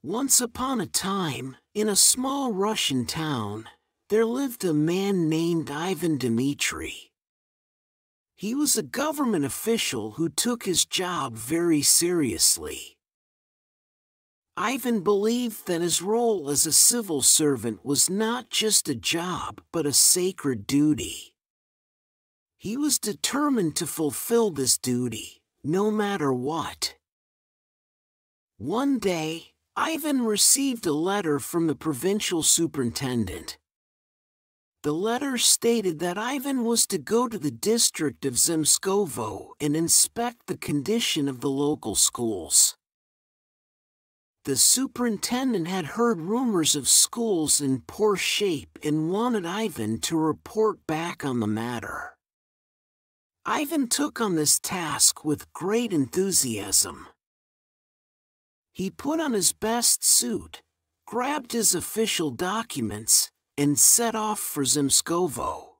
Once upon a time, in a small Russian town, there lived a man named Ivan Dmitri. He was a government official who took his job very seriously. Ivan believed that his role as a civil servant was not just a job but a sacred duty. He was determined to fulfill this duty, no matter what. One day, Ivan received a letter from the provincial superintendent. The letter stated that Ivan was to go to the district of Zemskovo and inspect the condition of the local schools. The superintendent had heard rumors of schools in poor shape and wanted Ivan to report back on the matter. Ivan took on this task with great enthusiasm. He put on his best suit, grabbed his official documents, and set off for Zemskovo.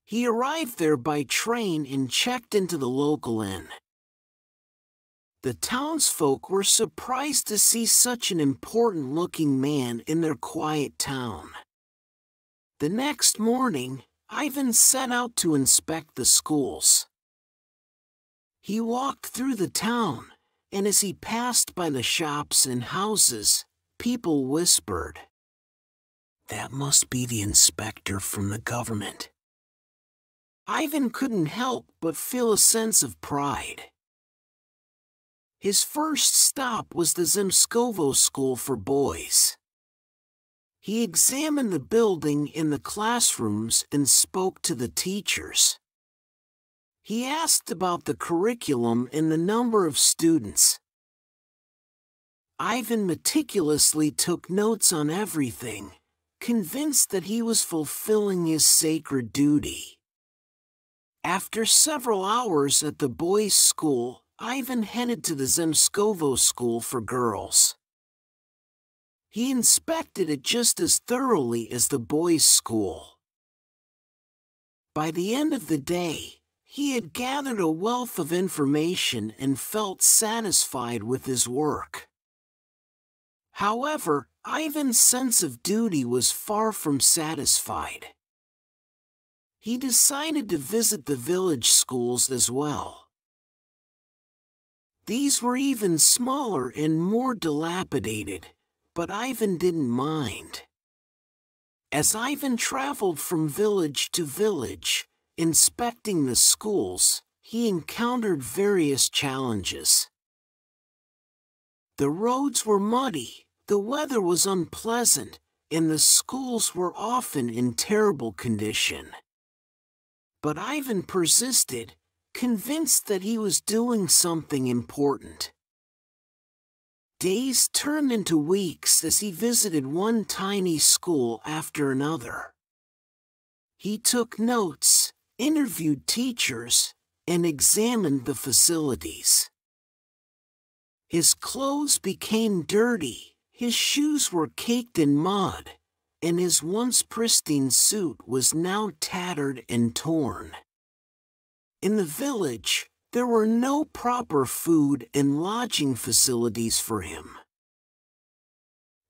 He arrived there by train and checked into the local inn. The townsfolk were surprised to see such an important-looking man in their quiet town. The next morning, Ivan set out to inspect the schools. He walked through the town, and as he passed by the shops and houses, people whispered, "That must be the inspector from the government." Ivan couldn't help but feel a sense of pride. His first stop was the Zemskovo School for Boys. He examined the building and the classrooms and spoke to the teachers. He asked about the curriculum and the number of students. Ivan meticulously took notes on everything, convinced that he was fulfilling his sacred duty. After several hours at the boys' school, Ivan headed to the Zemskovo School for Girls. He inspected it just as thoroughly as the boys' school. By the end of the day, he had gathered a wealth of information and felt satisfied with his work. However, Ivan's sense of duty was far from satisfied. He decided to visit the village schools as well. These were even smaller and more dilapidated, but Ivan didn't mind. As Ivan traveled from village to village, inspecting the schools, he encountered various challenges. The roads were muddy, the weather was unpleasant, and the schools were often in terrible condition. But Ivan persisted, convinced that he was doing something important. Days turned into weeks as he visited one tiny school after another. He took notes, interviewed teachers, and examined the facilities. His clothes became dirty, his shoes were caked in mud, and his once pristine suit was now tattered and torn. In the village, there were no proper food and lodging facilities for him.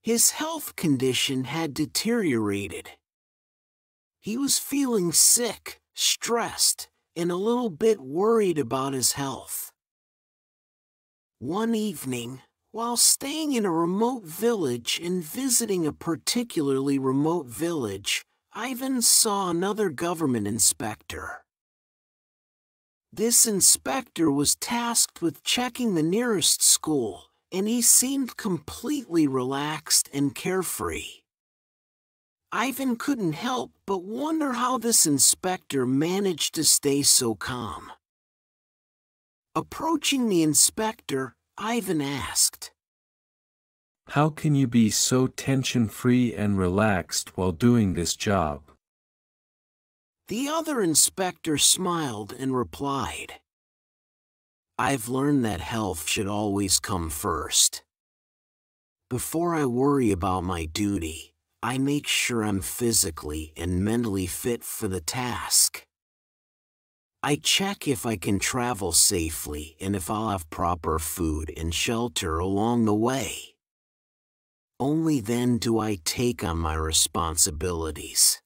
His health condition had deteriorated. He was feeling sick, stressed, and a little bit worried about his health. One evening, while staying in a remote village and visiting a particularly remote village, Ivan saw another government inspector. This inspector was tasked with checking the nearest school, and he seemed completely relaxed and carefree. Ivan couldn't help but wonder how this inspector managed to stay so calm. Approaching the inspector, Ivan asked, "How can you be so tension-free and relaxed while doing this job?" The other inspector smiled and replied, "I've learned that health should always come first. Before I worry about my duty, I make sure I'm physically and mentally fit for the task. I check if I can travel safely and if I'll have proper food and shelter along the way. Only then do I take on my responsibilities."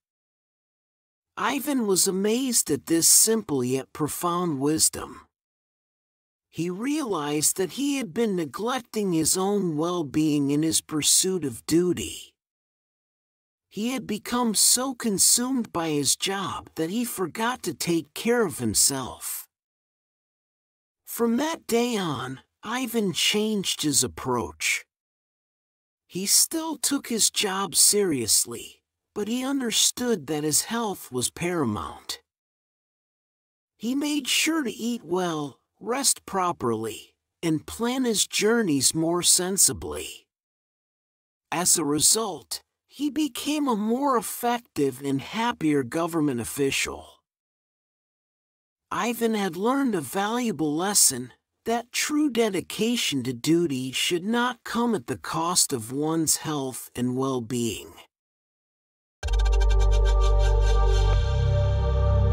Ivan was amazed at this simple yet profound wisdom. He realized that he had been neglecting his own well-being in his pursuit of duty. He had become so consumed by his job that he forgot to take care of himself. From that day on, Ivan changed his approach. He still took his job seriously, but he understood that his health was paramount. He made sure to eat well, rest properly, and plan his journeys more sensibly. As a result, he became a more effective and happier government official. Ivan had learned a valuable lesson, that true dedication to duty should not come at the cost of one's health and well-being.